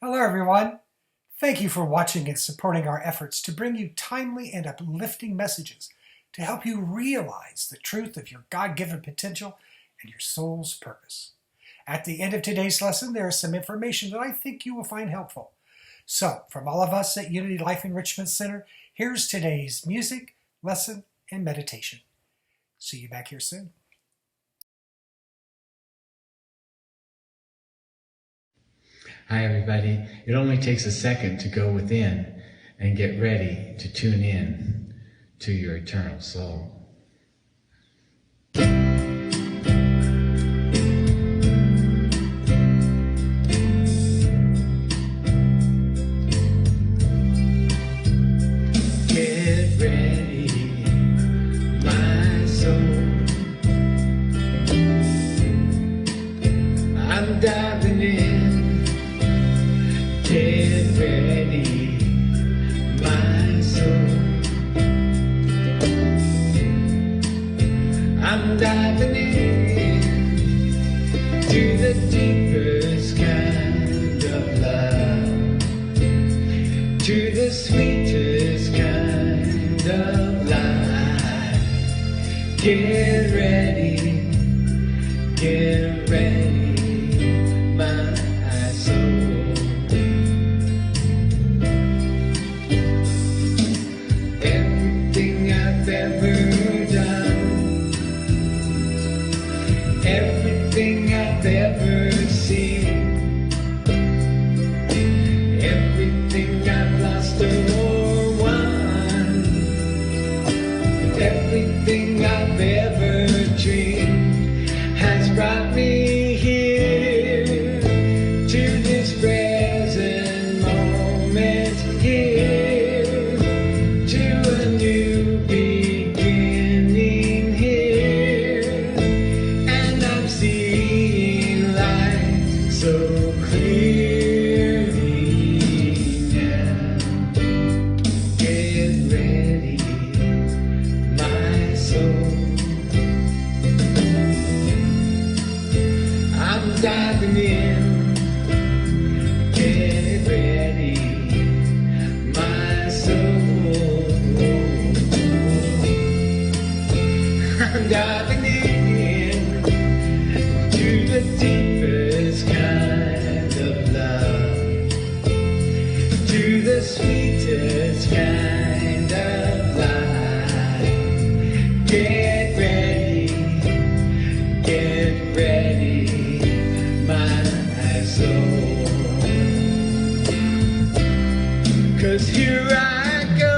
Hello, everyone. Thank you for watching and supporting our efforts to bring you timely and uplifting messages to help you realize the truth of your God-given potential and your soul's purpose. At the end of today's lesson, there is some information that I think you will find helpful. So, from all of us at Unity Life Enrichment Center, here's today's music, lesson, and meditation. See you back here soon. Hi everybody. It only takes a second to go within and get ready to tune in to your eternal soul. Get ready, my soul. I'm diving in. Get ready, my soul. I'm diving in to the deepest kind of love, to the sweetest kind of life. Get ready, my soul. Everything I've ever done, everything I've ever seen, everything I've lost or won, everything I've ever dreamed has brought me here to this present moment here, to a new beginning here, and I'm seeing light so clearly now. Get ready, my soul. I'm diving in. Get ready, my soul. I'm diving in to the deepest kind of love, to the sweetest kind of life. Get ready, my soul. 'Cause here I go,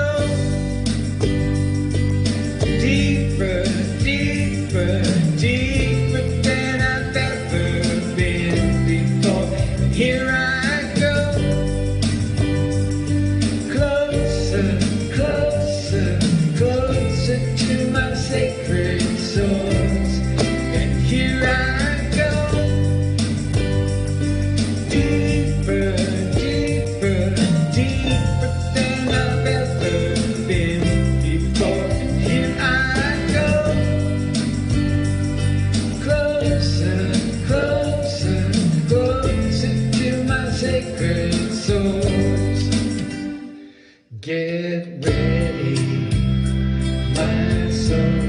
deeper, deeper, deeper than I've ever been before. And here I go, closer, closer, closer to my sacred source. And here I go, deeper, deeper, deeper than I've ever been before. And here I go, closer, closer, closer to my sacred source. Get ready, my soul.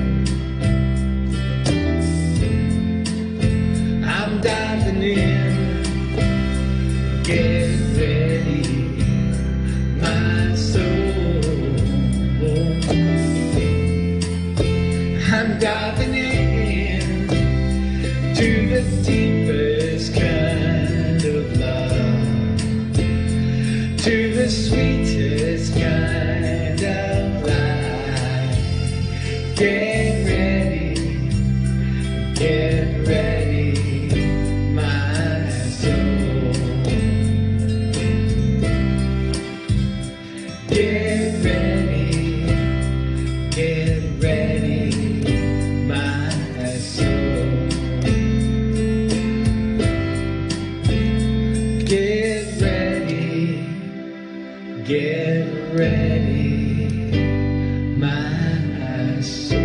I'm diving in. Get ready, my soul. I'm diving in to the deepest kind of love, to the sweetest kind of life. Get ready, my soul. Get ready, my soul. Get ready, my soul.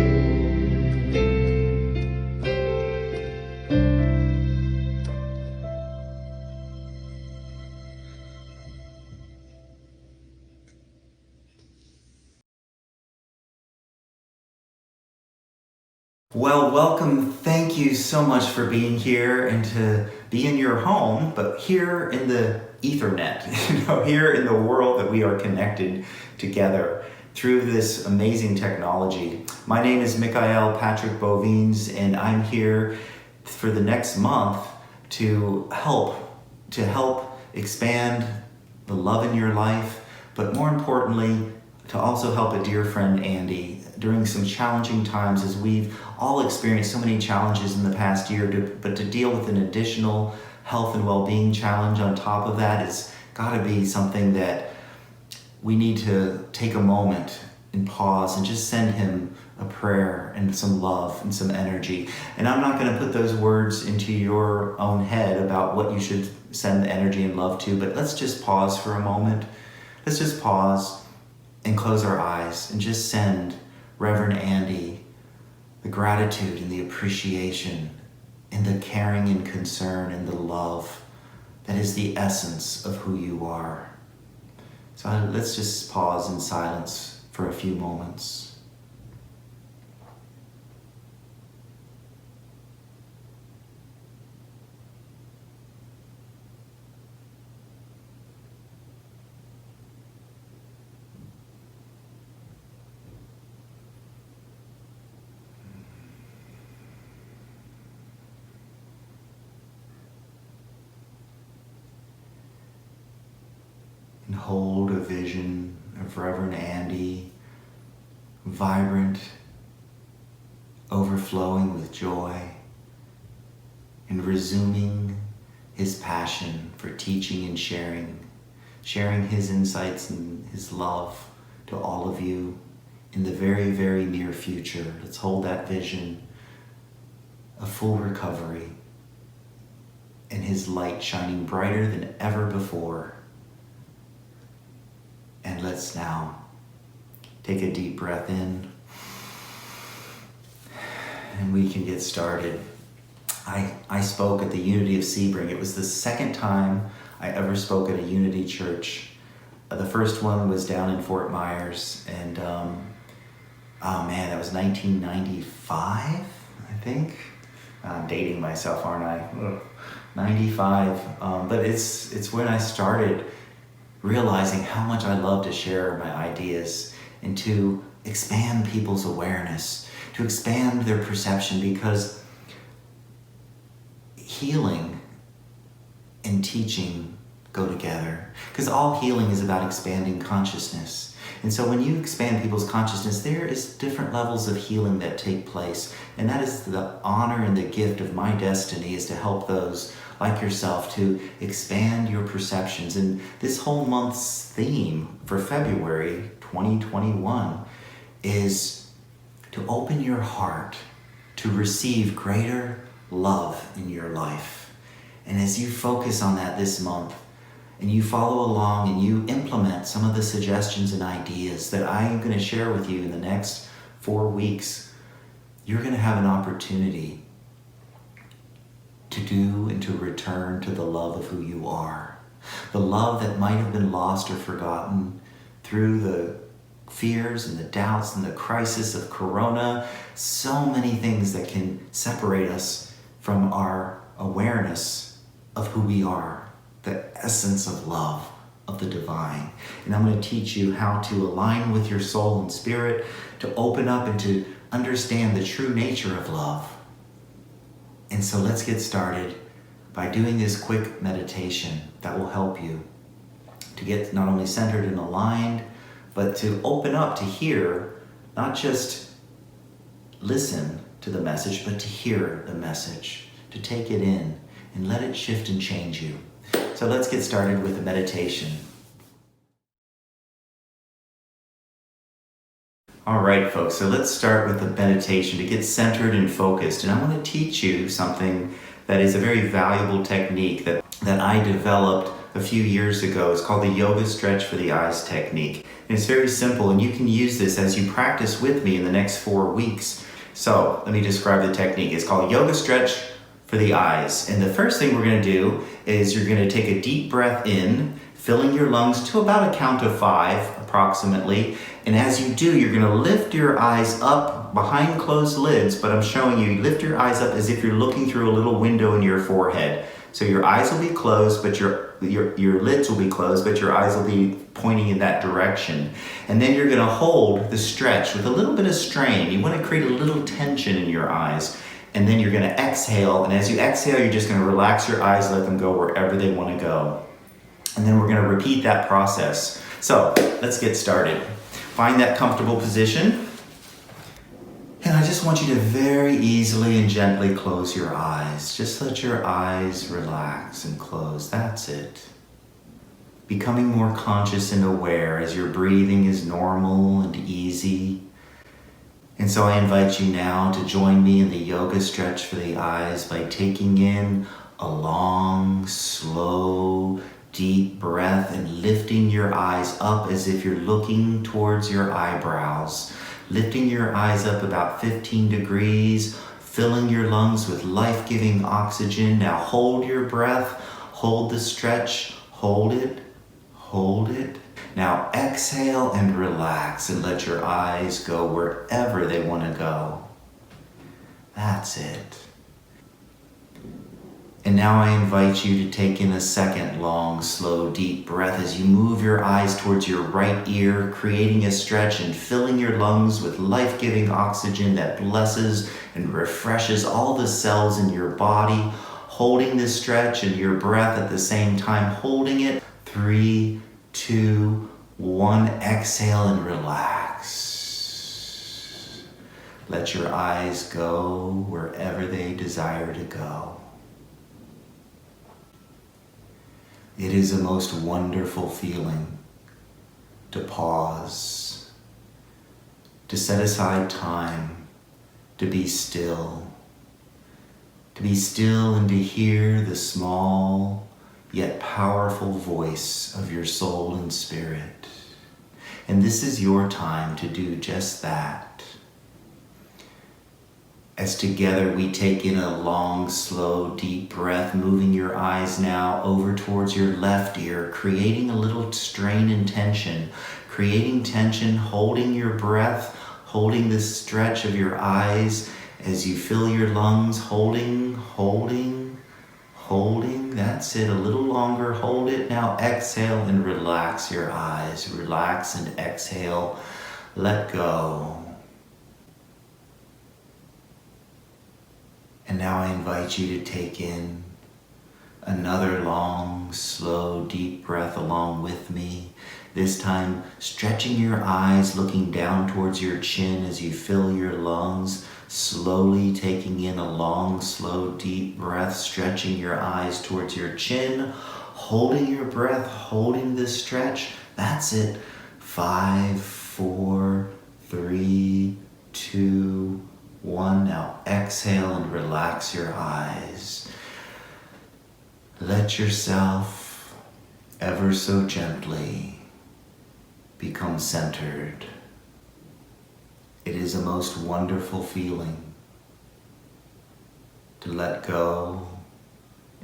Well, welcome. Thank you so much for being here and to be in your home, but here in the Ethernet, here in the world that we are connected together through this amazing technology. My name is Michaiel Patrick Bovenes, and I'm here for the next month to help expand the love in your life, but more importantly, to also help a dear friend, Andy, during some challenging times as we've all experienced so many challenges in the past year, but to deal with an additional health and well-being challenge on top of that has got to be something that we need to take a moment and pause and just send him a prayer and some love and some energy. And I'm not going to put those words into your own head about what you should send the energy and love to, but let's just pause for a moment. Let's just pause and close our eyes and just send Reverend Andy the gratitude and the appreciation and the caring and concern and the love that is the essence of who you are. So let's just pause in silence for a few moments. And hold a vision of Reverend Andy, vibrant, overflowing with joy, and resuming his passion for teaching and sharing his insights and his love to all of you in the very, very near future. Let's hold that vision of full recovery and his light shining brighter than ever before. And let's now take a deep breath in and we can get started. I spoke at the Unity of Sebring. It was the second time I ever spoke at a Unity church. The first one was down in Fort Myers, and oh man, that was 1995, I think. I'm dating myself, aren't I? Ugh. 95, but it's when I started realizing how much I love to share my ideas and to expand people's awareness, to expand their perception, because healing and teaching go together. Because all healing is about expanding consciousness. And so when you expand people's consciousness, there is different levels of healing that take place. And that is the honor and the gift of my destiny, is to help those like yourself to expand your perceptions. And this whole month's theme for February 2021 is to open your heart to receive greater love in your life. And as you focus on that this month, and you follow along and you implement some of the suggestions and ideas that I am going to share with you in the next 4 weeks, you're going to have an opportunity to do and to return to the love of who you are. The love that might have been lost or forgotten through the fears and the doubts and the crisis of Corona. So many things that can separate us from our awareness of who we are, the essence of love, of the divine. And I'm going to teach you how to align with your soul and spirit, to open up and to understand the true nature of love. And so let's get started by doing this quick meditation that will help you to get not only centered and aligned, but to open up to hear, not just listen to the message, but to hear the message, to take it in and let it shift and change you. So let's get started with the meditation. All right, folks, so let's start with the meditation to get centered and focused. And I want to teach you something that is a very valuable technique that I developed a few years ago. It's called the Yoga Stretch for the Eyes technique. And it's very simple, and you can use this as you practice with me in the next 4 weeks. So let me describe the technique. It's called Yoga Stretch for the Eyes. And the first thing we're going to do is you're going to take a deep breath in filling your lungs to about a count of 5 approximately. And as you do, you're going to lift your eyes up behind closed lids, but I'm showing you lift your eyes up as if you're looking through a little window in your forehead. So your eyes will be closed, but your lids will be closed, but your eyes will be pointing in that direction. And then you're going to hold the stretch with a little bit of strain. You want to create a little tension in your eyes. And then you're going to exhale. And as you exhale, you're just going to relax your eyes, let them go wherever they want to go. And then we're going to repeat that process. So let's get started. Find that comfortable position. And I just want you to very easily and gently close your eyes. Just let your eyes relax and close. That's it. Becoming more conscious and aware as your breathing is normal and easy. And so I invite you now to join me in the yoga stretch for the eyes by taking in a long, slow, deep breath and lifting your eyes up as if you're looking towards your eyebrows. Lifting your eyes up about 15 degrees, filling your lungs with life-giving oxygen. Now hold your breath, hold the stretch, hold it, hold it. Now exhale and relax and let your eyes go wherever they want to go. That's it. And now I invite you to take in a second long, slow, deep breath as you move your eyes towards your right ear, creating a stretch and filling your lungs with life-giving oxygen that blesses and refreshes all the cells in your body. Holding this stretch and your breath at the same time, holding it. 3, 2, 1, exhale and relax. Let your eyes go wherever they desire to go. It is a most wonderful feeling to pause, to set aside time, to be still and to hear the small yet powerful voice of your soul and spirit. And this is your time to do just that. As together we take in a long, slow, deep breath, moving your eyes now over towards your left ear, creating a little strain and tension, holding your breath, holding the stretch of your eyes as you fill your lungs, holding. That's it, a little longer, hold it. Now exhale and relax your eyes. Relax and exhale, let go. And now I invite you to take in another long, slow, deep breath along with me. This time, stretching your eyes, looking down towards your chin as you fill your lungs, slowly taking in a long, slow, deep breath, stretching your eyes towards your chin, holding your breath, holding this stretch. That's it. 5, 4, 3, 2, 1. Now exhale and relax your eyes. Let yourself ever so gently become centered. It is a most wonderful feeling to let go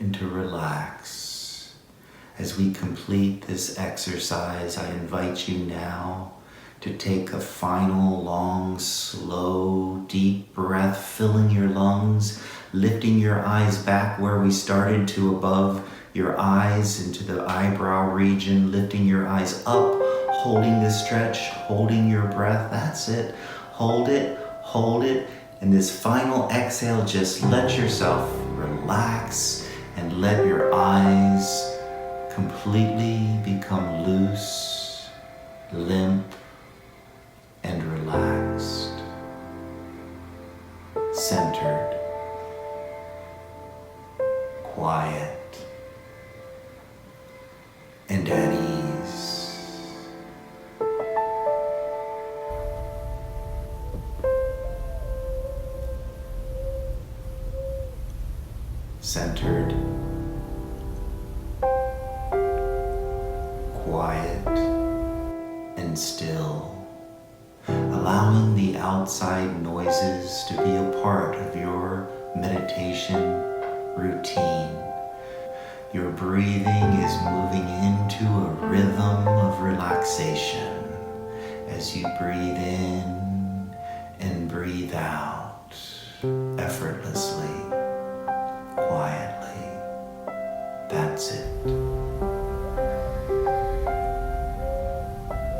and to relax. As we complete this exercise, I invite you now to take a final long, slow, deep breath, filling your lungs, lifting your eyes back where we started to above your eyes into the eyebrow region, lifting your eyes up, holding the stretch, holding your breath. That's it. Hold it, and this final exhale, just let yourself relax and let your eyes completely become loose, limp, and relaxed, centered, quiet, and at ease. Centered, quiet, and still. Allowing the outside noises to be a part of your meditation routine. Your breathing is moving into a rhythm of relaxation as you breathe in and breathe out effortlessly, quietly. That's it.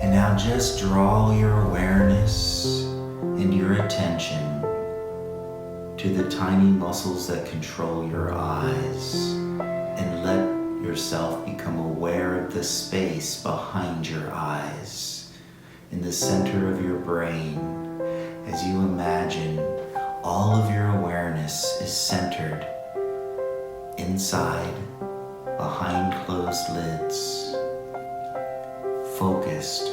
And now just draw your awareness and your attention to the tiny muscles that control your eyes, and let yourself become aware of the space behind your eyes in the center of your brain as you imagine all of your awareness is centered inside, behind closed lids, focused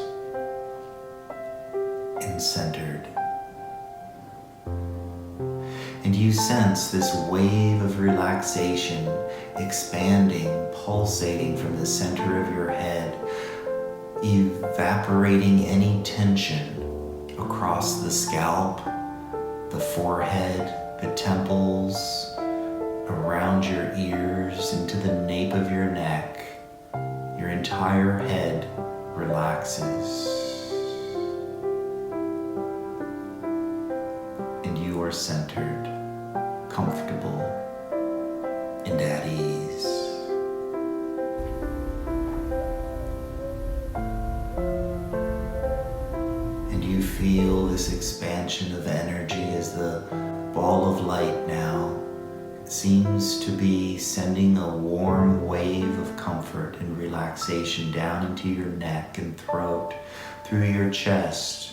and centered. And you sense this wave of relaxation expanding, pulsating from the center of your head, evaporating any tension across the scalp, the forehead, the temples, around your ears, into the nape of your neck. Your entire head relaxes. And you are centered, comfortable, and at ease. And you feel this expansion of energy as the ball of light now seems to be sending a warm wave of comfort and relaxation down into your neck and throat, through your chest,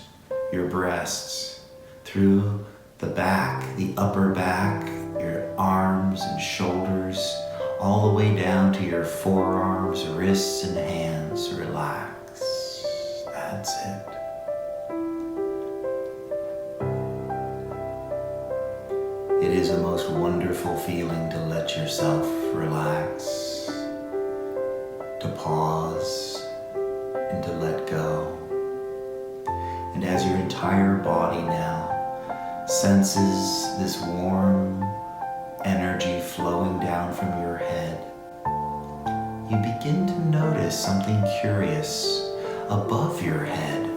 your breasts, through the back, the upper back, your arms and shoulders, all the way down to your forearms, wrists, and hands. Relax. That's it. It is a most wonderful feeling to let yourself relax, to pause, and to let go. And as your entire body now senses this warm energy flowing down from your head, you begin to notice something curious above your head.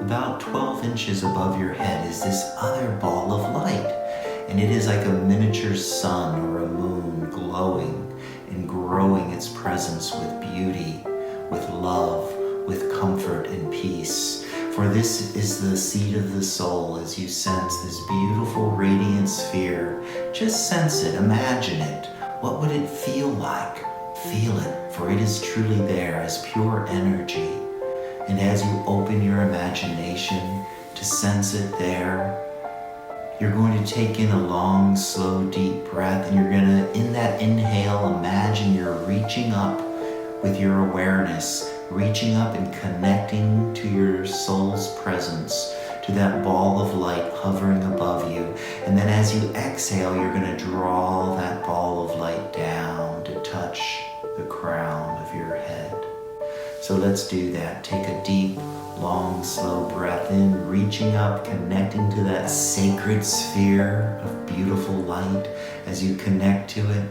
About 12 inches above your head is this other ball of light. And it is like a miniature sun or a moon glowing and growing its presence with beauty, with love, with comfort and peace. For this is the seat of the soul as you sense this beautiful radiant sphere. Just sense it, imagine it. What would it feel like? Feel it, for it is truly there as pure energy. And as you open your imagination to sense it there, you're going to take in a long, slow, deep breath, and you're going to, in that inhale, imagine you're reaching up with your awareness, reaching up and connecting to your soul's presence, to that ball of light hovering above you. And then as you exhale, you're going to draw that ball of light down to touch the crown of your head. So let's do that. Take a deep, long, slow breath in, reaching up, connecting to that sacred sphere of beautiful light as you connect to it.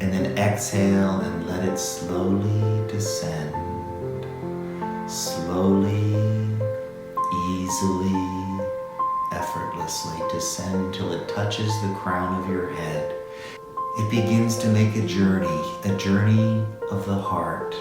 And then exhale and let it slowly descend. Slowly, easily, effortlessly descend till it touches the crown of your head. It begins to make a journey of the heart,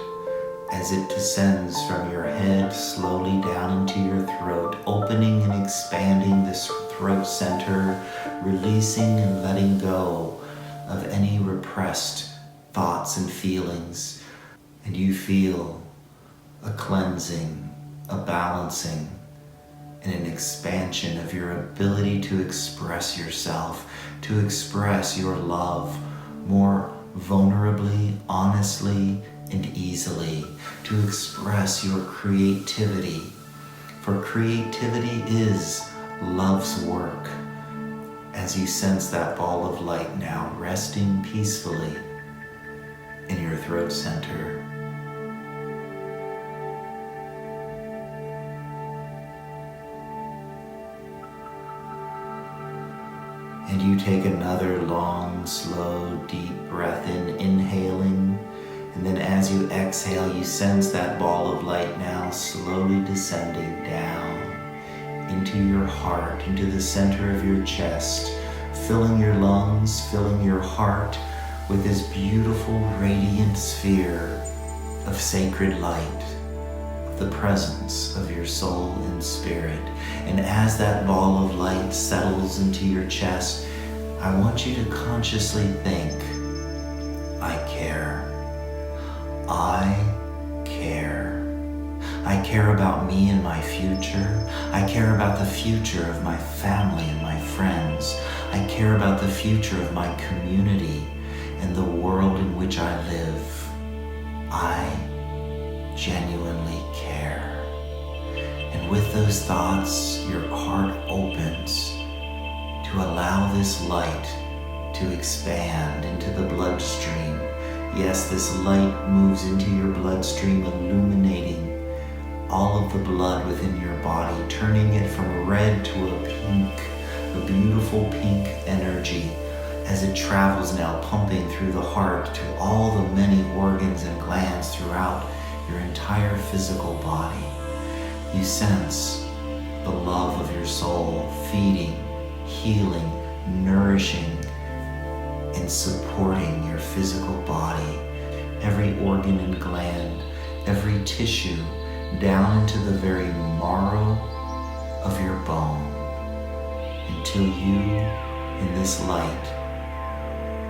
as it descends from your head slowly down into your throat, opening and expanding this throat center, releasing and letting go of any repressed thoughts and feelings. And you feel a cleansing, a balancing, and an expansion of your ability to express yourself, to express your love more vulnerably, honestly, and easily, to express your creativity. For creativity is love's work. As you sense that ball of light now resting peacefully in your throat center. And you take another long, slow, deep breath in, inhaling, And then as you exhale, you sense that ball of light now slowly descending down into your heart, into the center of your chest, filling your lungs, filling your heart with this beautiful radiant sphere of sacred light, of the presence of your soul and spirit. And as that ball of light settles into your chest, I want you to consciously think, I care. I care. I care about me and my future. I care about the future of my family and my friends. I care about the future of my community and the world in which I live. I genuinely care. And with those thoughts, your heart opens to allow this light to expand into the bloodstream. Yes, this light moves into your bloodstream, illuminating all of the blood within your body, turning it from red to a pink, a beautiful pink energy as it travels now, pumping through the heart to all the many organs and glands throughout your entire physical body. You sense the love of your soul feeding, healing, nourishing, and supporting your physical body, every organ and gland, every tissue, down into the very marrow of your bone, until you, in this light,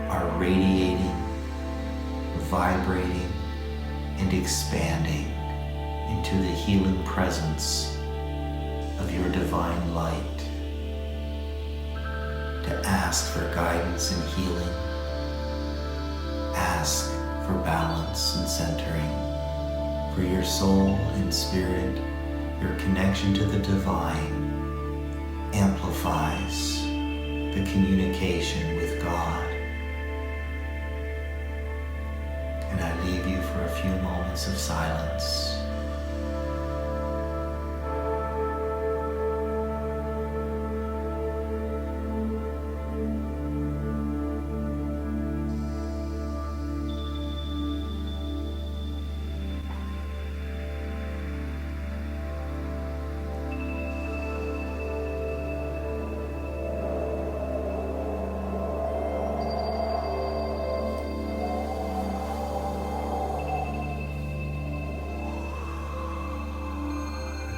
are radiating, vibrating, and expanding into the healing presence of your divine light. To ask for guidance and healing, ask for balance and centering, for your soul and spirit, your connection to the divine amplifies the communication with God. And I leave you for a few moments of silence.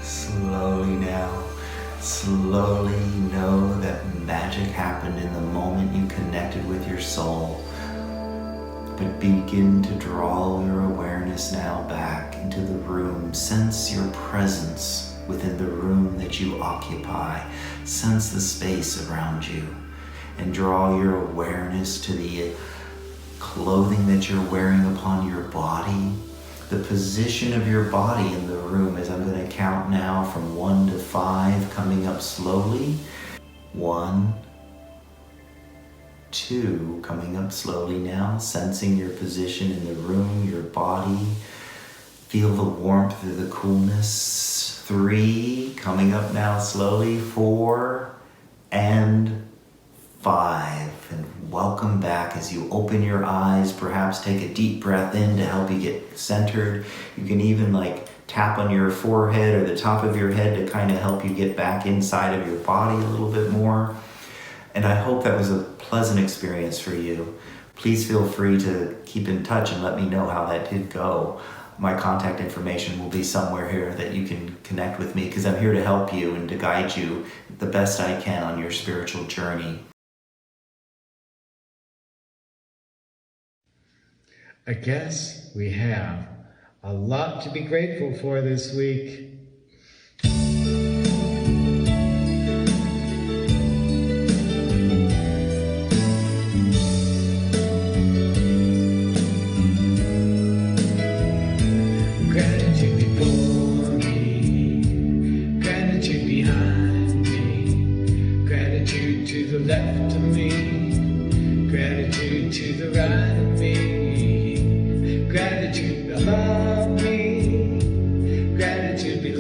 Slowly now, slowly know that magic happened in the moment you connected with your soul. But begin to draw your awareness now back into the room. Sense your presence within the room that you occupy. Sense the space around you. And draw your awareness to the clothing that you're wearing upon your body. The position of your body in the room, as I'm going to count now from 1 to 5, coming up slowly. 1, 2, coming up slowly now, sensing your position in the room, your body. Feel the warmth or the coolness. 3, coming up now slowly. 4, and 5. And welcome back as you open your eyes. Perhaps take a deep breath in to help you get centered. You can even tap on your forehead or the top of your head to kind of help you get back inside of your body a little bit more. And I hope that was a pleasant experience for you. Please feel free to keep in touch and let me know how that did go. My contact information will be somewhere here that you can connect with me, because I'm here to help you and to guide you the best I can on your spiritual journey. I guess we have a lot to be grateful for this week. Gratitude before me, gratitude behind me, gratitude to the left of me, gratitude to the right of me, gratitude above me, gratitude below.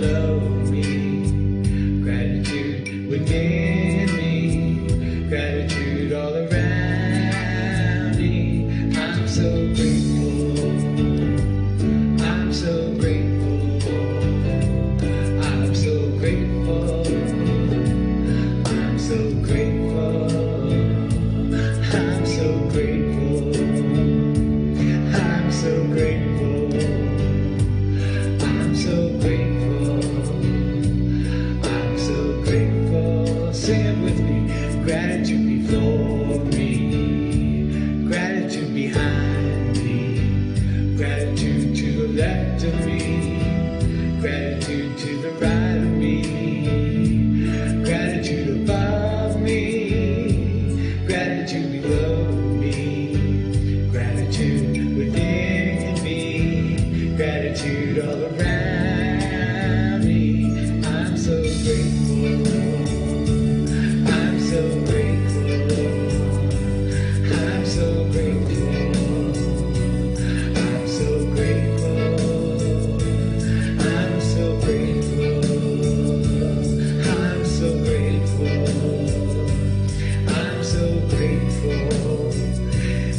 left of me, gratitude to the right of me, gratitude above me, gratitude below me, gratitude within me, gratitude all around me. I'm so grateful, I'm so grateful, I'm so grateful, I'm so grateful, I'm so grateful, I'm so grateful, I'm so grateful,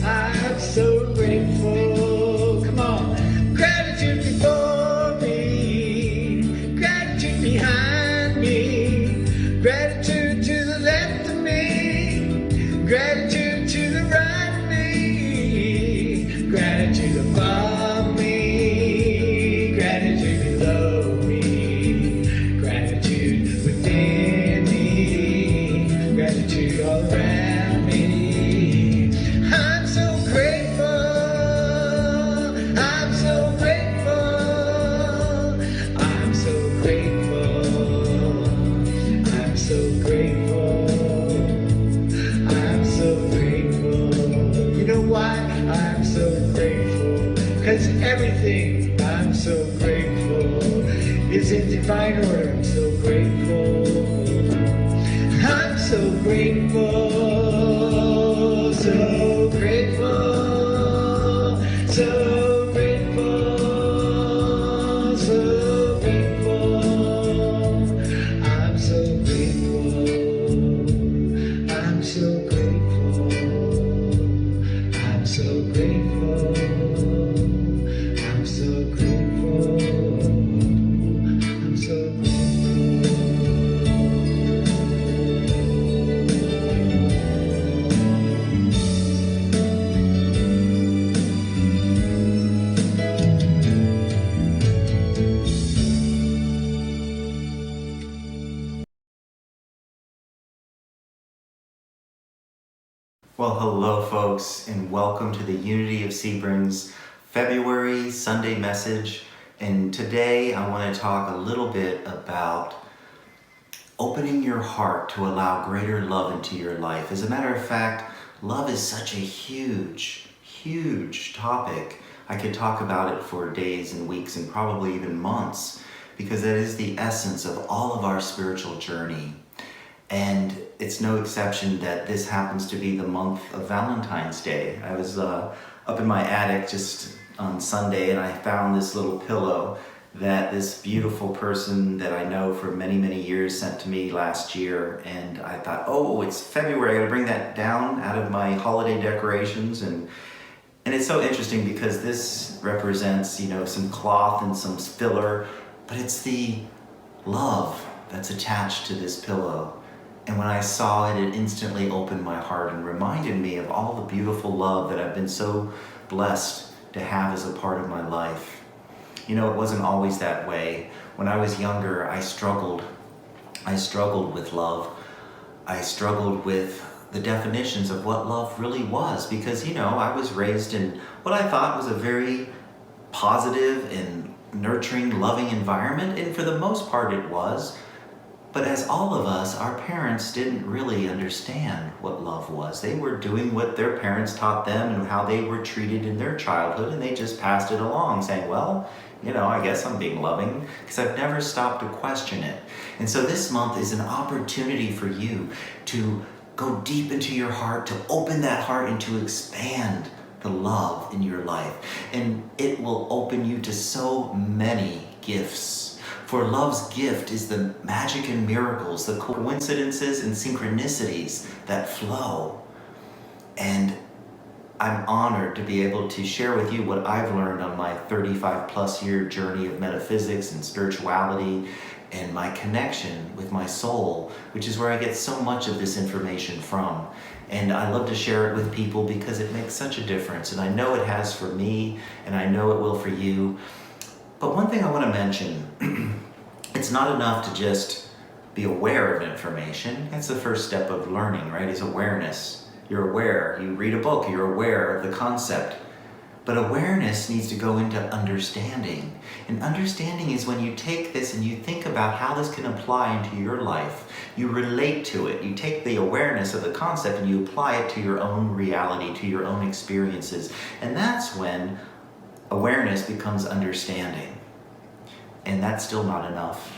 I'm so grateful. Come on. Gratitude before me, gratitude behind me, gratitude to the left of me, gratitude to the right of me, gratitude above me, gratitude below me, gratitude within me, gratitude all around me. I'm so grateful, I'm so grateful, I'm so grateful, I'm so grateful, I'm so grateful. You know why I'm so grateful? Because everything I'm so grateful is in divine order. I'm so grateful, I'm so grateful, so grateful, so grateful, so grateful. I'm so grateful, I'm so grateful, I'm so grateful, I'm so grateful, I'm so grateful. Well, hello folks, and welcome to the Unity of Sebring's February Sunday message. And today I want to talk a little bit about opening your heart to allow greater love into your life. As a matter of fact, love is such a huge topic. I could talk about it for days and weeks and probably even months, because that is the essence of all of our spiritual journey. And it's no exception that this happens to be the month of Valentine's Day. I was up in my attic just on Sunday, and I found this little pillow that this beautiful person that I know for many years sent to me last year. And I thought, oh, it's February, I gotta bring that down out of my holiday decorations. And it's so interesting because this represents, some cloth and some filler, but it's the love that's attached to this pillow. And when I saw it, it instantly opened my heart and reminded me of all the beautiful love that I've been so blessed to have as a part of my life. It wasn't always that way. When I was younger, I struggled with love. I struggled with the definitions of what love really was, because, I was raised in what I thought was a very positive and nurturing, loving environment, and for the most part it was. But as all of us, our parents didn't really understand what love was. They were doing what their parents taught them and how they were treated in their childhood, and they just passed it along saying, well, I guess I'm being loving, because I've never stopped to question it. And so this month is an opportunity for you to go deep into your heart, to open that heart and to expand the love in your life. And it will open you to so many gifts. For love's gift is the magic and miracles, the coincidences and synchronicities that flow. And I'm honored to be able to share with you what I've learned on my 35+ year journey of metaphysics and spirituality and my connection with my soul, which is where I get so much of this information from. And I love to share it with people because it makes such a difference. And I know it has for me, and I know it will for you. But one thing I want to mention, it's not enough to just be aware of information. That's the first step of learning, right? Is awareness. You're aware. You read a book, you're aware of the concept. But awareness needs to go into understanding. And understanding is when you take this and you think about how this can apply into your life. You relate to it. You take the awareness of the concept and you apply it to your own reality, to your own experiences. And that's when awareness becomes understanding. And that's still not enough.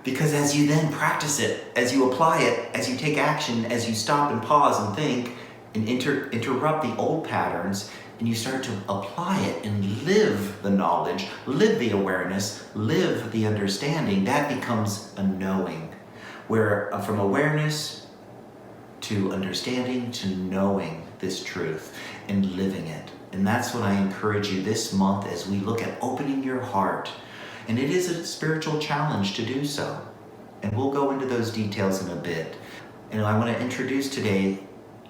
Because as you then practice it, as you apply it, as you take action, as you stop and pause and think and interrupt the old patterns, and you start to apply it and live the knowledge, live the awareness, live the understanding, that becomes a knowing. Where from awareness to understanding to knowing this truth and living it. And that's what I encourage you this month as we look at opening your heart. And it is a spiritual challenge to do so. And we'll go into those details in a bit. And I want to introduce today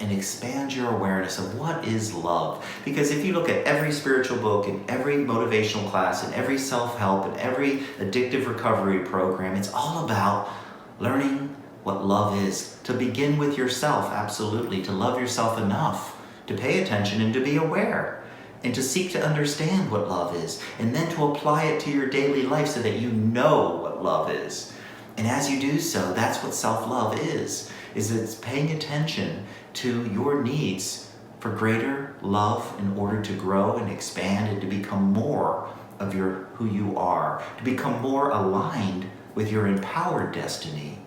and expand your awareness of what is love. Because if you look at every spiritual book and every motivational class and every self-help and every addictive recovery program, it's all about learning what love is. To begin with yourself, absolutely. To love yourself enough to pay attention and to be aware. And to seek to understand what love is, and then to apply it to your daily life so that you know what love is. And as you do so, that's what self-love is it's paying attention to your needs for greater love in order to grow and expand and to become more of who you are, to become more aligned with your empowered destiny.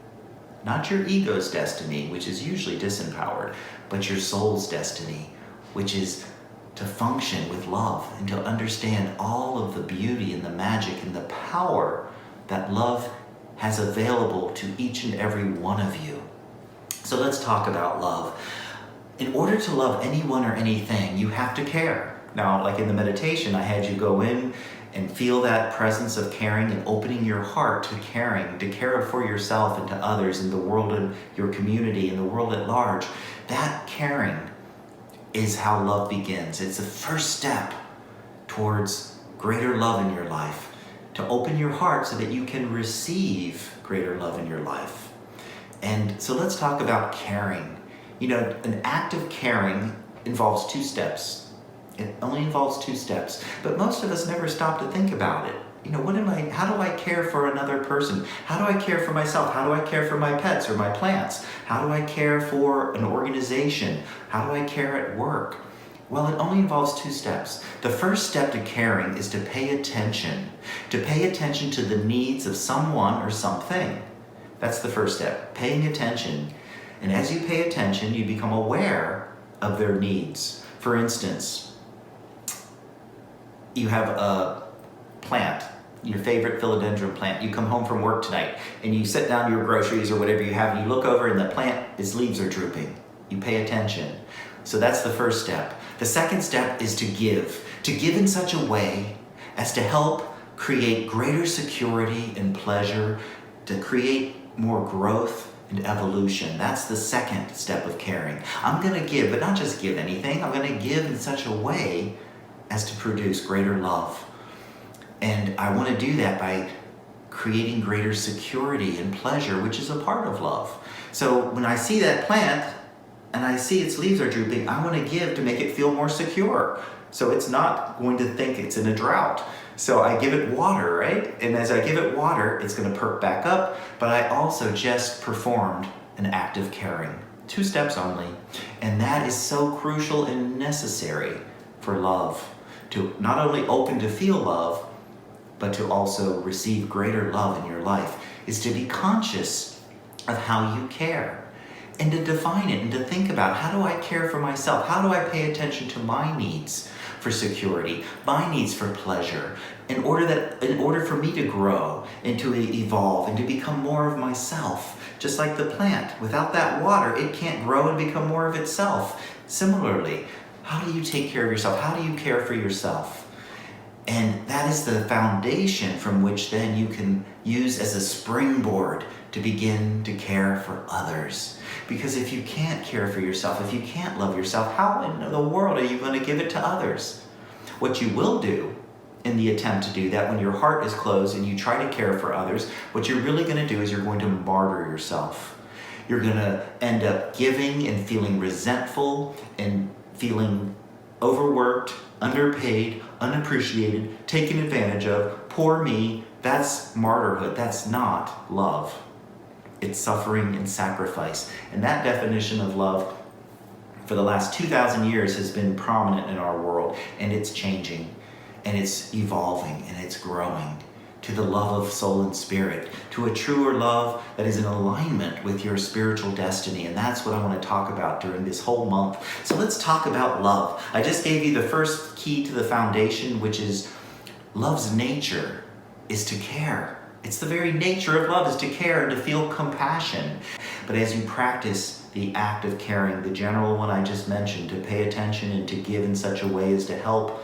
Not your ego's destiny, which is usually disempowered, but your soul's destiny, which is to function with love and to understand all of the beauty and the magic and the power that love has available to each and every one of you. So let's talk about love. In order to love anyone or anything, you have to care. Now, like in the meditation, I had you go in and feel that presence of caring and opening your heart to caring, to care for yourself and to others in the world and your community and the world at large. That caring is how love begins. It's the first step towards greater love in your life, to open your heart so that you can receive greater love in your life. And so let's talk about caring. You know, an act of caring involves 2 steps. It only involves 2 steps, but most of us never stop to think about it. You know, how do I care for another person? How do I care for myself? How do I care for my pets or my plants? How do I care for an organization? How do I care at work? Well, it only involves 2 steps. The first step to caring is to pay attention to the needs of someone or something. That's the first step, paying attention. And as you pay attention, you become aware of their needs. For instance, you have a plant, your favorite philodendron plant. You come home from work tonight and you set down your groceries or whatever you have and you look over and the plant, its leaves are drooping. You pay attention. So that's the first step. The second step is to give in such a way as to help create greater security and pleasure, to create more growth and evolution. That's the second step of caring. I'm going to give, but not just give anything. I'm going to give in such a way as to produce greater love. And I want to do that by creating greater security and pleasure, which is a part of love. So when I see that plant and I see its leaves are drooping, I want to give to make it feel more secure. So it's not going to think it's in a drought. So I give it water, right? And as I give it water, it's going to perk back up, but I also just performed an act of caring. 2 steps only. And that is so crucial and necessary for love. To not only open to feel love, but to also receive greater love in your life, is to be conscious of how you care and to define it and to think about, how do I care for myself? How do I pay attention to my needs for security, my needs for pleasure, in order for me to grow and to evolve and to become more of myself? Just like the plant, without that water, it can't grow and become more of itself. Similarly, how do you take care of yourself? How do you care for yourself? And that is the foundation from which then you can use as a springboard to begin to care for others. Because if you can't care for yourself, if you can't love yourself, how in the world are you going to give it to others? What you will do in the attempt to do that, when your heart is closed and you try to care for others, what you're really going to do is you're going to martyr yourself. You're going to end up giving and feeling resentful and feeling overworked, underpaid, unappreciated, taken advantage of, poor me, that's martyrhood. That's not love. It's suffering and sacrifice. And that definition of love for the last 2,000 years has been prominent in our world, and it's changing, and it's evolving, and it's growing to the love of soul and spirit, to a truer love that is in alignment with your spiritual destiny. And that's what I want to talk about during this whole month. So let's talk about love. I just gave you the first key to the foundation, which is love's nature is to care. It's the very nature of love is to care and to feel compassion. But as you practice the act of caring, the general one I just mentioned, to pay attention and to give in such a way as to help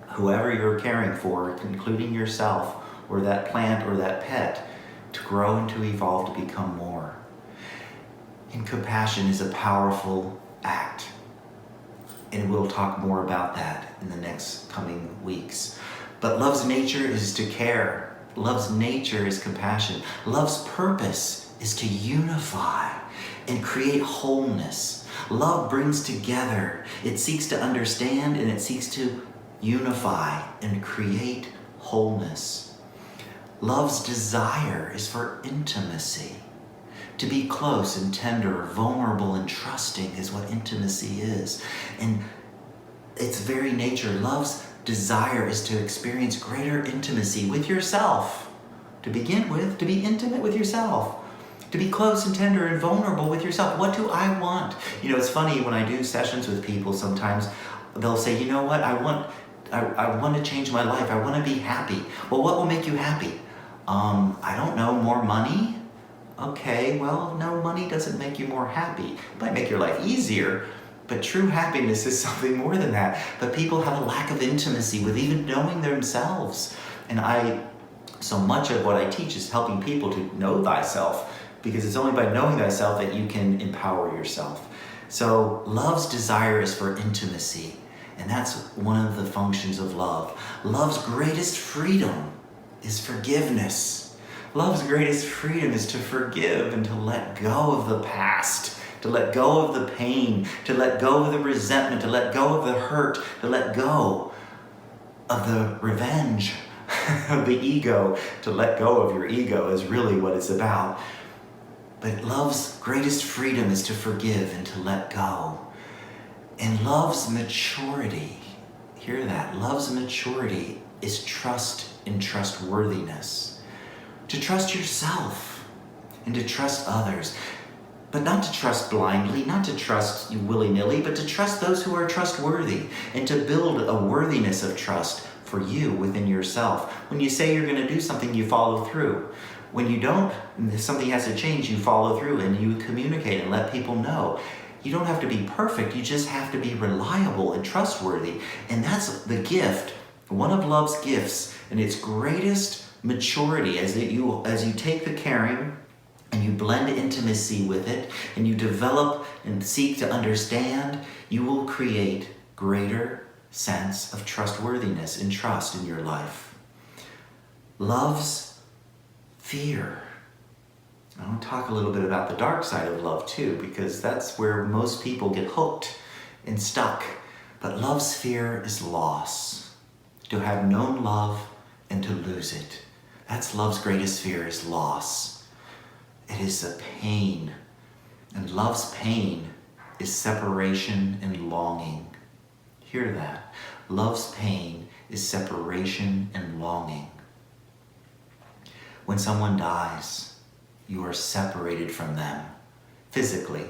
whoever you're caring for, including yourself or that plant or that pet, to grow and to evolve to become more. And compassion is a powerful act. And we'll talk more about that in the next coming weeks. But love's nature is to care. Love's nature is compassion. Love's purpose is to unify and create wholeness. Love brings together. It seeks to understand and it seeks to unify and create wholeness. Love's desire is for intimacy. To be close and tender, vulnerable and trusting is what intimacy is. And its very nature, love's desire is to experience greater intimacy with yourself. To begin with, to be intimate with yourself. To be close and tender and vulnerable with yourself. What do I want? You know, it's funny when I do sessions with people, sometimes they'll say, you know what, I want to change my life. I want to be happy. Well, what will make you happy? I don't know, more money? Okay, well, no, money doesn't make you more happy. It might make your life easier, but true happiness is something more than that. But people have a lack of intimacy with even knowing themselves. And so much of what I teach is helping people to know thyself, because it's only by knowing thyself that you can empower yourself. So love's desire is for intimacy, and that's one of the functions of love. Love's greatest freedom is forgiveness. Love's greatest freedom is to forgive and to let go of the past, to let go of the pain, to let go of the resentment, to let go of the hurt, to let go of the revenge, of the ego. To let go of your ego is really what it's about. But love's greatest freedom is to forgive and to let go. And love's maturity, hear that, love's maturity is trust and trustworthiness. To trust yourself and to trust others. But not to trust blindly, not to trust you willy-nilly, but to trust those who are trustworthy and to build a worthiness of trust for you within yourself. When you say you're going to do something, you follow through. When you don't, if something has to change, you follow through and you communicate and let people know. You don't have to be perfect, you just have to be reliable and trustworthy. And that's the gift, one of love's gifts, and its greatest maturity as you take the caring and you blend intimacy with it and you develop and seek to understand, you will create greater sense of trustworthiness and trust in your life. Love's fear. I want to talk a little bit about the dark side of love too, because that's where most people get hooked and stuck. But love's fear is loss. To have known love and to lose it. That's love's greatest fear, is loss. It is a pain. And love's pain is separation and longing. Hear that. Love's pain is separation and longing. When someone dies, you are separated from them physically,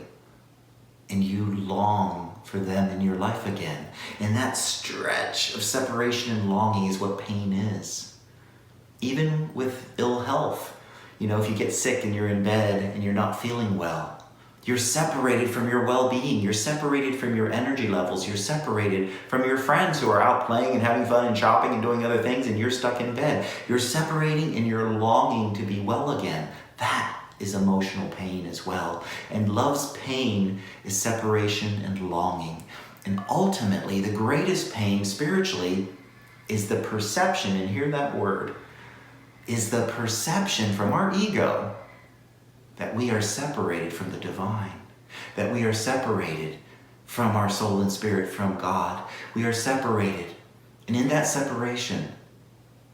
and you long for them in your life again. And that stretch of separation and longing is what pain is. Even with ill health, you know, if you get sick and you're in bed and you're not feeling well, you're separated from your well-being. You're separated from your energy levels. You're separated from your friends who are out playing and having fun and shopping and doing other things, and you're stuck in bed. You're separating and you're longing to be well again. That is emotional pain as well. And love's pain is separation and longing. And ultimately, the greatest pain spiritually is the perception, and hear that word, is the perception from our ego that we are separated from the divine, that we are separated from our soul and spirit, from God. We are separated. And in that separation,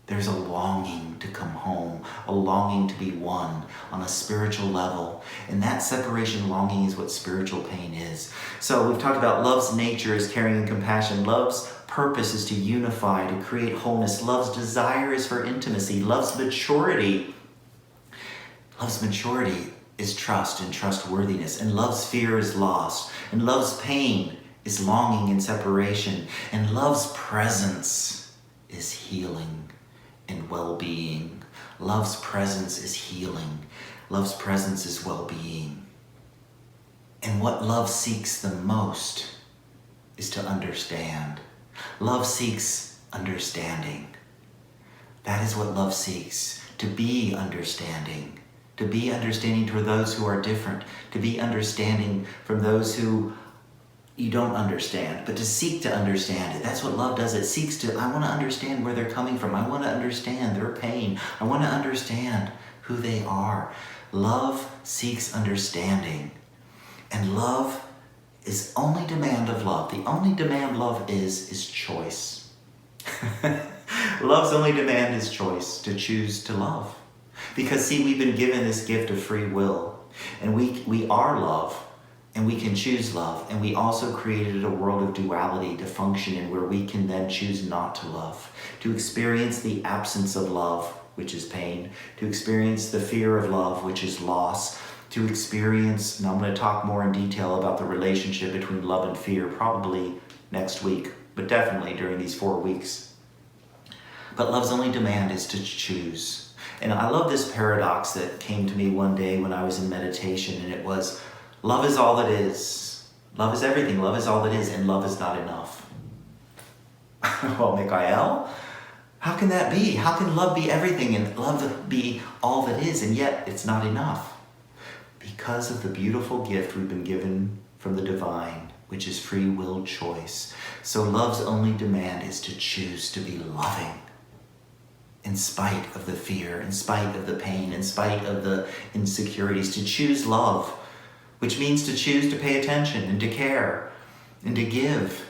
there's a longing to come home, a longing to be one on a spiritual level. And that separation longing is what spiritual pain is. So we've talked about love's nature is caring and compassion. Love's purpose is to unify, to create wholeness. Love's desire is for intimacy. Love's maturity is trust and trustworthiness. And love's fear is loss. And love's pain is longing and separation. And love's presence is healing and well-being. Love's presence is healing. Love's presence is well-being. And what love seeks the most is to understand. Love seeks understanding. That is what love seeks, to be understanding. To be understanding toward those who are different. To be understanding from those who you don't understand, but to seek to understand it. That's what love does. It seeks to, I want to understand where they're coming from. I want to understand their pain. I want to understand who they are. Love seeks understanding. And love is only demand of love. The only demand love is choice. Love's only demand is choice, to choose to love. Because see, we've been given this gift of free will. And we are love. And we can choose love. And we also created a world of duality to function in, where we can then choose not to love. To experience the absence of love, which is pain. To experience the fear of love, which is loss. To experience, and I'm going to talk more in detail about the relationship between love and fear, probably next week, but definitely during these 4 weeks. But love's only demand is to choose. And I love this paradox that came to me one day when I was in meditation, and it was, love is all that is. Love is everything. Love is all that is, and love is not enough. Well, Michaiel, how can that be? How can love be everything and love be all that is, and yet it's not enough? Because of the beautiful gift we've been given from the divine, which is free will choice. So love's only demand is to choose to be loving. In spite of the fear, in spite of the pain, in spite of the insecurities, to choose love, which means to choose to pay attention and to care and to give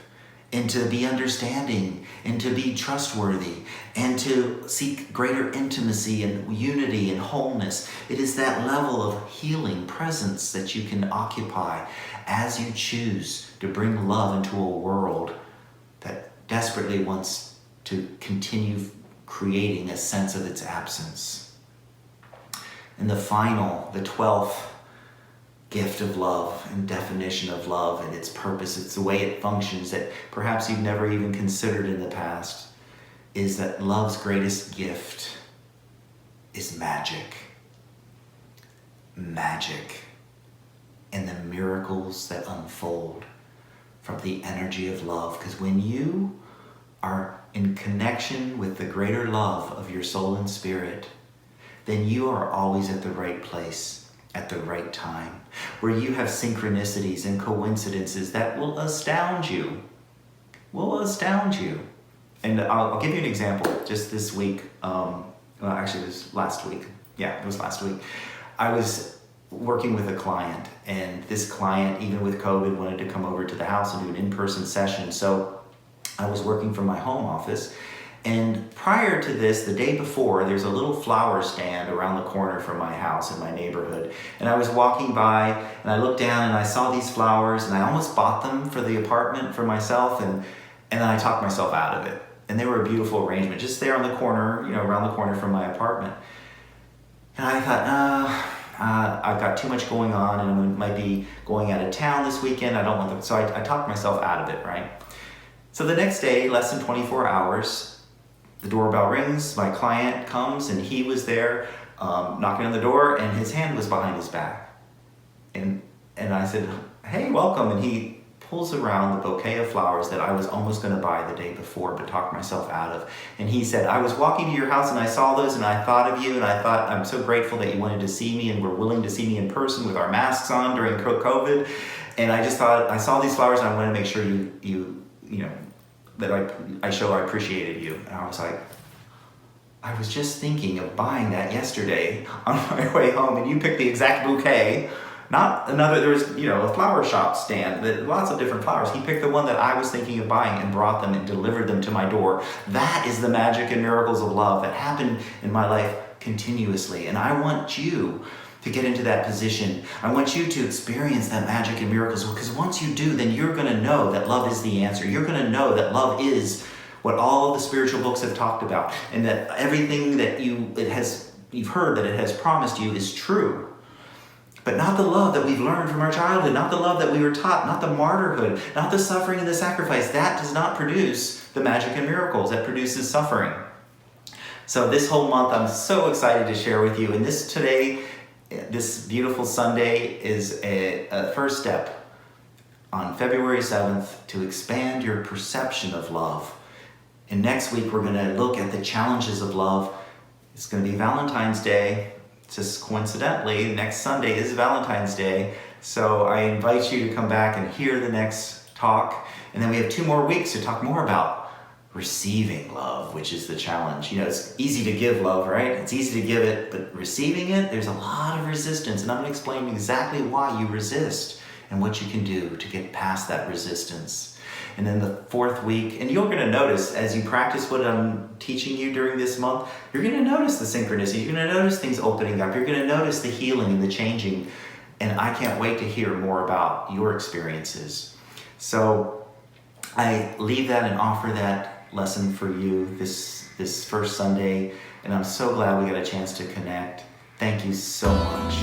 and to be understanding and to be trustworthy and to seek greater intimacy and unity and wholeness. It is that level of healing presence that you can occupy as you choose to bring love into a world that desperately wants to continue creating a sense of its absence. And the 12th gift of love and definition of love and its purpose, it's the way it functions that perhaps you've never even considered in the past, is that love's greatest gift is magic. Magic. And the miracles that unfold from the energy of love. Because when you are in connection with the greater love of your soul and spirit, then you are always at the right place at the right time, where you have synchronicities and coincidences that will astound you. And I'll give you an example. Just this week, actually it was last week. Yeah, it was last week. I was working with a client, and this client, even with COVID, wanted to come over to the house and do an in-person session. So I was working from my home office, and prior to this, the day before, there's a little flower stand around the corner from my house in my neighborhood. And I was walking by, and I looked down and I saw these flowers, and I almost bought them for the apartment for myself, and then I talked myself out of it. And they were a beautiful arrangement, just there on the corner, around the corner from my apartment. And I thought, I've got too much going on, and I might be going out of town this weekend. I don't want them. So I talked myself out of it, right? So the next day, less than 24 hours, the doorbell rings, my client comes, and he was there knocking on the door, and his hand was behind his back. And I said, hey, welcome. And he pulls around the bouquet of flowers that I was almost going to buy the day before, but talked myself out of. And he said, I was walking to your house, and I saw those, and I thought of you, and I thought, I'm so grateful that you wanted to see me and were willing to see me in person with our masks on during COVID. And I just thought, I saw these flowers, and I wanted to make sure that I show I appreciated you. And I was like, I was just thinking of buying that yesterday on my way home, and you picked the exact bouquet Not another, there was, a flower shop stand, lots of different flowers. He picked the one that I was thinking of buying and brought them and delivered them to my door. That is the magic and miracles of love that happen in my life continuously. And I want you to get into that position. I want you to experience that magic and miracles, because once you do, then you're going to know that love is the answer. You're going to know that love is what all of the spiritual books have talked about, and that everything that you've heard that it has promised you is true. But not the love that we've learned from our childhood, not the love that we were taught, not the martyrhood, not the suffering and the sacrifice. That does not produce the magic and miracles. That produces suffering. So this whole month, I'm so excited to share with you. And this beautiful Sunday is a first step on February 7th to expand your perception of love. And next week, we're going to look at the challenges of love. It's going to be Valentine's Day. Just coincidentally, next Sunday is Valentine's Day. So I invite you to come back and hear the next talk. And then we have 2 more weeks to talk more about receiving love, which is the challenge. It's easy to give love, right? It's easy to give it, but receiving it, there's a lot of resistance. And I'm going to explain exactly why you resist and what you can do to get past that resistance. And then the 4th week, and you're going to notice as you practice what I'm teaching you during this month, you're going to notice the synchronicity. You're going to notice things opening up. You're going to notice the healing and the changing. And I can't wait to hear more about your experiences. So I leave that and offer that lesson for you this first Sunday. And I'm so glad we got a chance to connect. Thank you so much.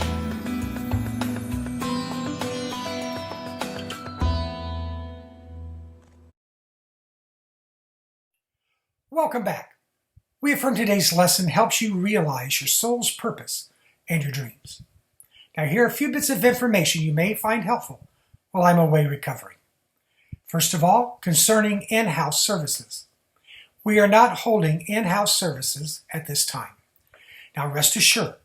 Welcome back. We affirm today's lesson helps you realize your soul's purpose and your dreams. Now, here are a few bits of information you may find helpful while I'm away recovering. First of all, concerning in-house services. We are not holding in-house services at this time. Now, rest assured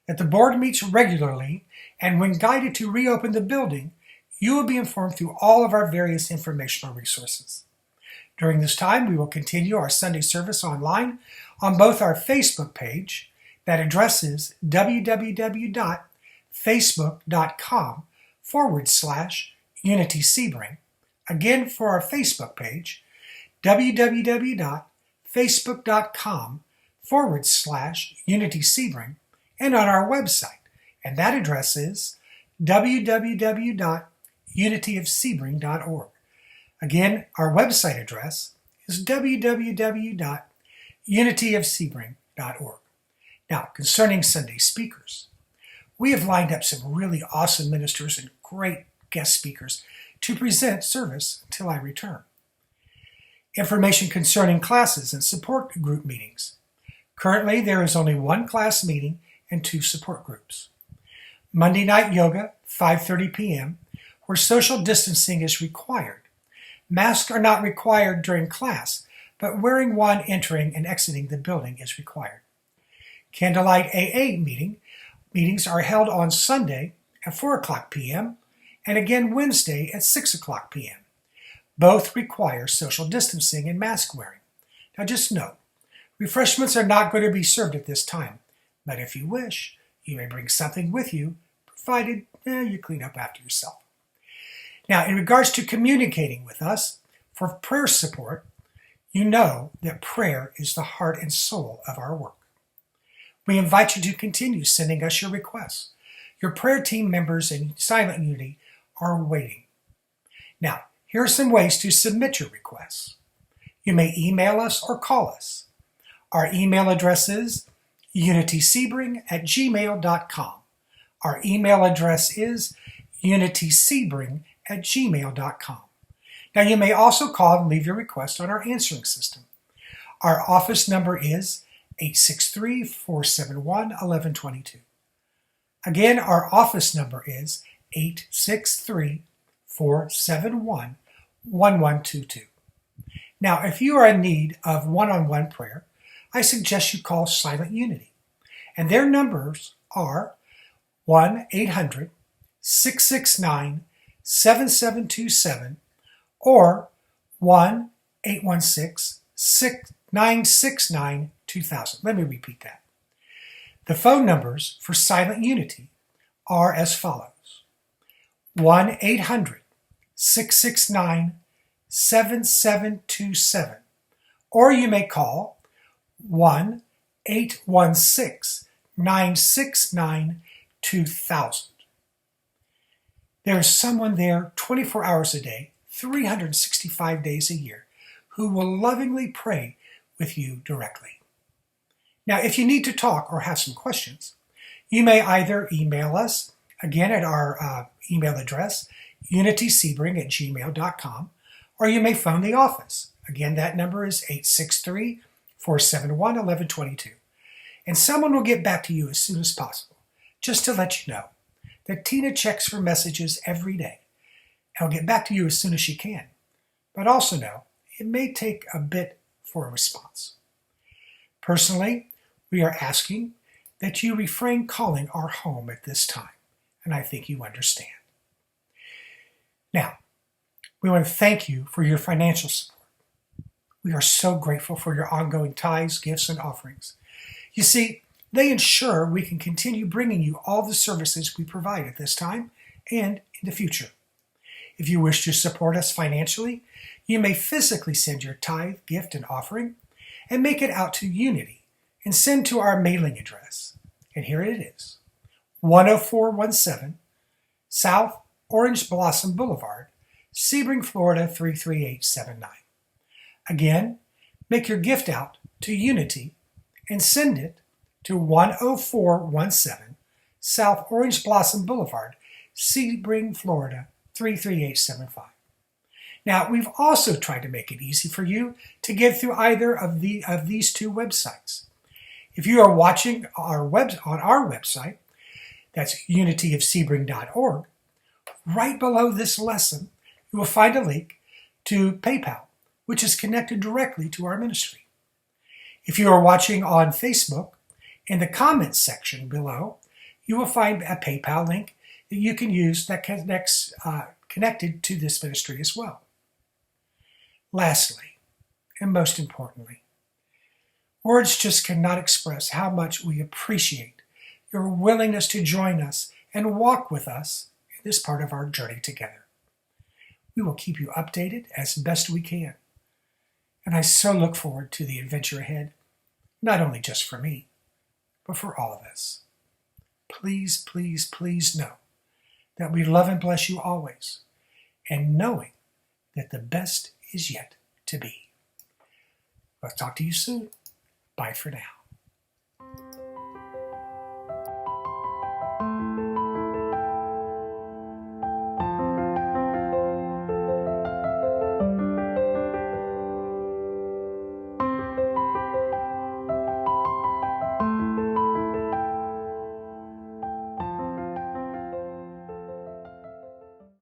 that the board meets regularly, and when guided to reopen the building, you will be informed through all of our various informational resources. During this time, we will continue our Sunday service online on both our Facebook page. That address is www.facebook.com/Unity Sebring. Again, for our Facebook page, www.facebook.com/Unity Sebring, and on our website. And that address is www.unityofsebring.org. Again, our website address is www.unityofsebring.org. Now, concerning Sunday speakers, we have lined up some really awesome ministers and great guest speakers to present service until I return. Information concerning classes and support group meetings. Currently, there is only 1 class meeting and 2 support groups. Monday night yoga, 5:30 p.m., where social distancing is required. Masks are not required during class, but wearing one entering and exiting the building is required. Candlelight AA meetings are held on Sunday at 4 o'clock p.m. and again Wednesday at 6 o'clock p.m. Both require social distancing and mask wearing. Now just note, refreshments are not going to be served at this time, but if you wish, you may bring something with you, provided you clean up after yourself. Now, in regards to communicating with us for prayer support, you know that prayer is the heart and soul of our work. We invite you to continue sending us your requests. Your prayer team members in Silent Unity are waiting. Now, here are some ways to submit your requests. You may email us or call us. Our email address is unitysebring@gmail.com. Our email address is unitysebring@gmail.com. Now, you may also call and leave your request on our answering system. Our office number is 863-471-1122. Again, our office number is 863-471-1122. Now, if you are in need of one-on-one prayer, I suggest you call Silent Unity. And their numbers are 1-800-669-7727 or 1-816-969-2000. Let me repeat that. The phone numbers for Silent Unity are as follows. 1-800-669-7727. Or you may call 1-816-969-2000. There is someone there 24 hours a day, 365 days a year, who will lovingly pray with you directly. Now, if you need to talk or have some questions, you may either email us, again at our email address, unitySebring@gmail.com, or you may phone the office. Again, that number is 863-471-1122. And someone will get back to you as soon as possible, just to let you know that Tina checks for messages every day and will get back to you as soon as she can. But also know it may take a bit for a response. Personally, we are asking that you refrain calling our home at this time, and I think you understand. Now, we want to thank you for your financial support. We are so grateful for your ongoing tithes, gifts, and offerings. You see, they ensure we can continue bringing you all the services we provide at this time and in the future. If you wish to support us financially, you may physically send your tithe, gift, and offering and make it out to Unity and send to our mailing address. And here it is, 10417 South Orange Blossom Boulevard, Sebring, Florida 33879. Again, make your gift out to Unity and send it to 10417 South Orange Blossom Boulevard, Sebring, Florida 33875. Now, we've also tried to make it easy for you to get through either of these two websites. If you are watching on our website, that's unityofsebring.org, right below this lesson, you will find a link to PayPal, which is connected directly to our ministry. If you are watching on Facebook, in the comments section below, you will find a PayPal link that you can use that connects connected to this ministry as well. Lastly, and most importantly, words just cannot express how much we appreciate your willingness to join us and walk with us in this part of our journey together. We will keep you updated as best we can. And I so look forward to the adventure ahead, not only just for me, but for all of us. Please, please, please know that we love and bless you always, and knowing that the best is yet to be. I'll talk to you soon. Bye for now.